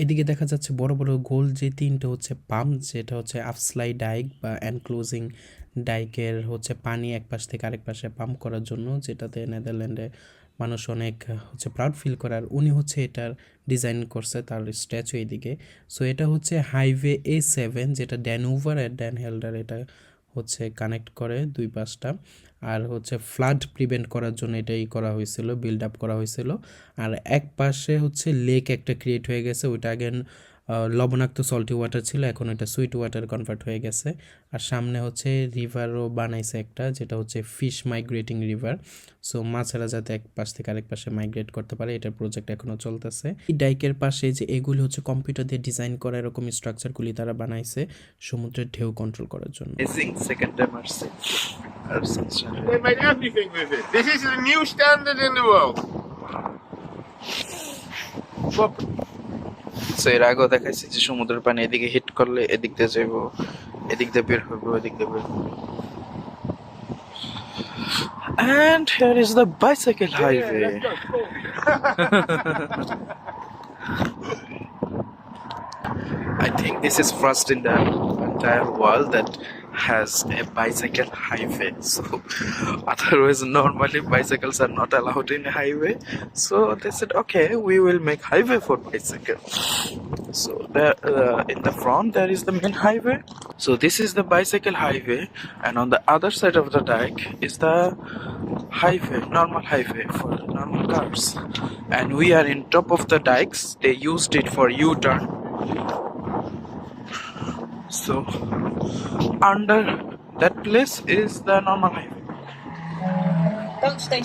এদিকে দেখা যাচ্ছে বড় বড় গোল যে তিনটে হচ্ছে পাম্প, যেটা হচ্ছে আফস্লাই ডাইক বা এনক্লোজিং ডাইকের হচ্ছে পানি এক পাশ থেকে আরেক পাশে পাম্প করার জন্য, যেটাতে নেদারল্যান্ডে মানুষ অনেক হচ্ছে প্রাউড ফিল করে। আর উনি হচ্ছে এটার ডিজাইন করছে, তার স্ট্যাচু এদিকে। সো এটা হচ্ছে হাইওয়ে A7, যেটা ড্যানউভার আর ড্যান হেল্ডার এটা হচ্ছে কানেক্ট করে দুই পাশটা। আর হচ্ছে ফ্লাড প্রিভেন্ট করার জন্য এটাই করা হয়েছিল, বিল্ড আপ করা হয়েছিল। আর এক পাশে হচ্ছে লেক একটা ক্রিয়েট হয়ে গেছে, ওইটা আগে লবণাক্ত সল্টি ওয়াটার ছিল, এখন এটা সুইট ওয়াটার কনভার্ট হয়ে গেছে। আর সামনে হচ্ছে রিভারও বানাইছে একটা, যেটা হচ্ছে ফিশ মাইগ্রেটিং রিভার। সো মাছেরা যাতে এক পাশ থেকে আরেক পাশে মাইগ্রেট করতে পারে, এটার প্রজেক্ট এখনও চলতেছে। এই ডাইকের পাশে যে এগুলি হচ্ছে কম্পিউটার দিয়ে ডিজাইন করা এরকম স্ট্রাকচারগুলি তারা বানাইছে সমুদ্রের ঢেউ কন্ট্রোল করার জন্য। Second time our sunshine. They made everything with it. This is a new standard in the world. So এর আগেও দেখাইছি যে সমুদ্রের পানি এদিকে হিট করলে এদিক দিয়ে যাইব, এদিক দিয়ে বের হবে, এদিক দিয়ে বের হবে। And here is the bicycle highway. I think this is first in the entire world that has a bicycle highway. So otherwise normally bicycles are not allowed in a highway. So they said, okay, we will make highway for bicycle. So there, in the front there is the main highway. So this is the bicycle highway, and on the other side of the dike is the highway, normal highway for the normal cars. And we are in top of the dikes. They used it for U-turn. So under that place is the normal highway. Don't stay